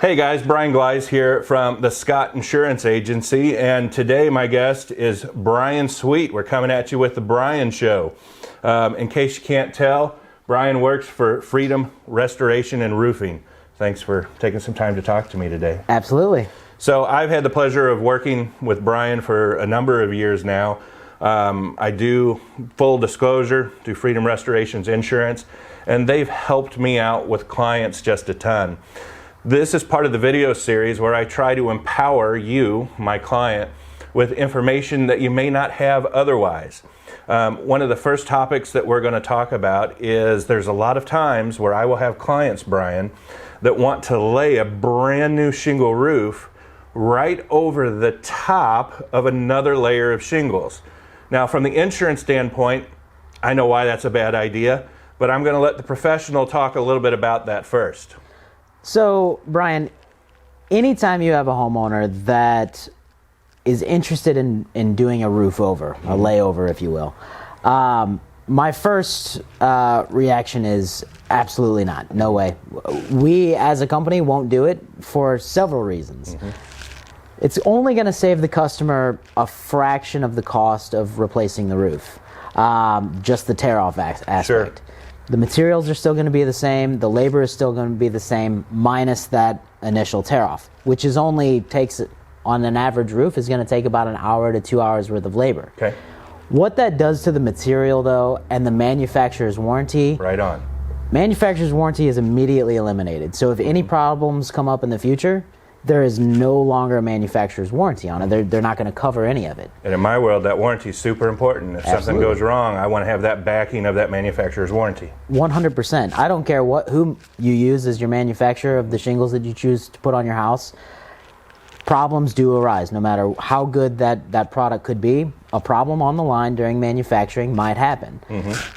Hey guys, Brian Gleize here from the Scott Insurance Agency, and today my guest is Brian Sweet. We're coming at you with the Brian Show. In case you can't tell, Brian works for Freedom Restoration and Roofing. Thanks for taking some time to talk to me today. Absolutely. So I've had the pleasure of working with Brian for a number of years now. I do, full disclosure, do Freedom Restoration's insurance, and they've helped me out with clients just a ton. This is part of the video series where I try to empower you, my client, with information that you may not have otherwise. One of the first topics that we're going to talk about is there's a lot of times where I will have clients, Brian, that want to lay a brand new shingle roof right over the top of another layer of shingles. Now, from the insurance standpoint, I know why that's a bad idea, but I'm going to let the professional talk a little bit about that first. So, Brian, anytime you have a homeowner that is interested in doing a roof over, a layover, if you will, my first reaction is absolutely not. No way. We, as a company, won't do it for several reasons. It's only going to save the customer a fraction of the cost of replacing the roof, just the tear-off aspect. Sure. The materials are still going to be the same, the labor is still going to be the same, minus that initial tear-off, which is only takes, on an average roof, is going to take about an hour to 2 hours worth of labor. Okay. What that does to the material, though, and the manufacturer's warranty, Right on. manufacturer's warranty is immediately eliminated. So if any problems come up in the future, there is no longer a manufacturer's warranty on it. They're not going to cover any of it. And in my world, that warranty is super important. If something goes wrong, I want to have that backing of that manufacturer's warranty. 100%. I don't care who you use as your manufacturer of the shingles that you choose to put on your house. Problems do arise. No matter how good that product could be, a problem on the line during manufacturing might happen.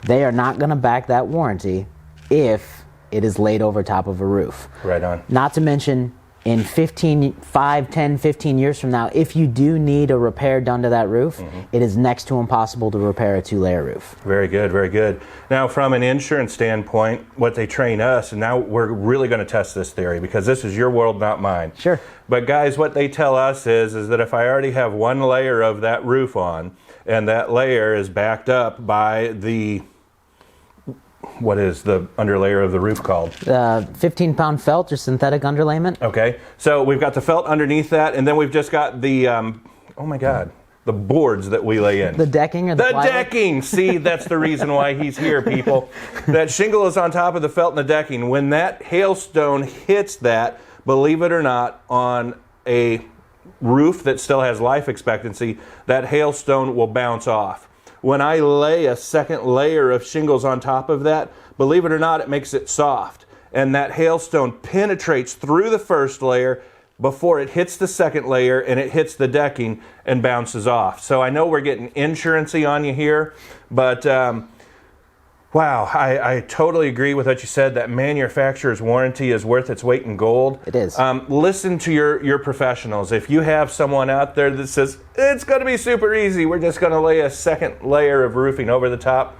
They are not going to back that warranty if it is laid over top of a roof. Right on. Not to mention, in 5, 10, 15 years from now, if you do need a repair done to that roof, it is next to impossible to repair a two-layer roof. Very good, very good. Now, from an insurance standpoint, what they train us, and now we're really going to test this theory because this is your world, not mine. Sure. But guys, what they tell us is that if I already have one layer of that roof on, and that layer is backed up by the, what is the underlayer of the roof called? 15-pound felt or synthetic underlayment. Okay, so we've got the felt underneath that, and then we've just got the, oh my God, the boards that we lay in. The decking or the plywood? Decking! See, that's the reason why he's here, people. That shingle is on top of the felt and the decking. When that hailstone hits that, believe it or not, on a roof that still has life expectancy, that hailstone will bounce off. When I lay a second layer of shingles on top of that, believe it or not, it makes it soft. And that hailstone penetrates through the first layer before it hits the second layer and it hits the decking and bounces off. So I know we're getting insurance-y on you here, but wow, I totally agree with what you said. That manufacturer's warranty is worth its weight in gold. It is. Listen to your professionals. If you have someone out there that says, it's going to be super easy, we're just going to lay a second layer of roofing over the top,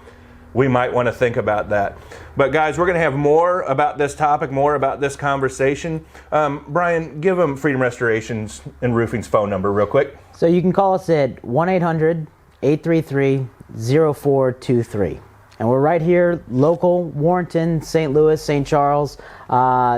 we might want to think about that. But guys, we're going to have more about this topic, more about this conversation. Brian, give them Freedom Restoration's and Roofing's phone number real quick. So you can call us at 1-800-833-0423. And we're right here, local, Warrenton, St. Louis, St. Charles.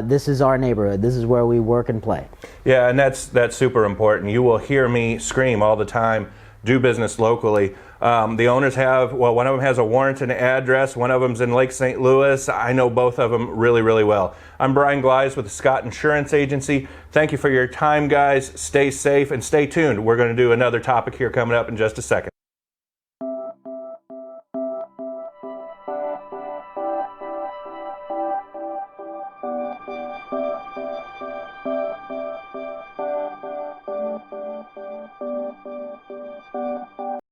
This is our neighborhood. This is where we work and play. Yeah, and that's super important. You will hear me scream all the time, do business locally. The owners have, well, one of them has a Warrenton address, one of them's in Lake St. Louis. I know both of them really, really well. I'm Brian Gleize with the Scott Insurance Agency. Thank you for your time, guys. Stay safe and stay tuned. We're going to do another topic here coming up in just a second.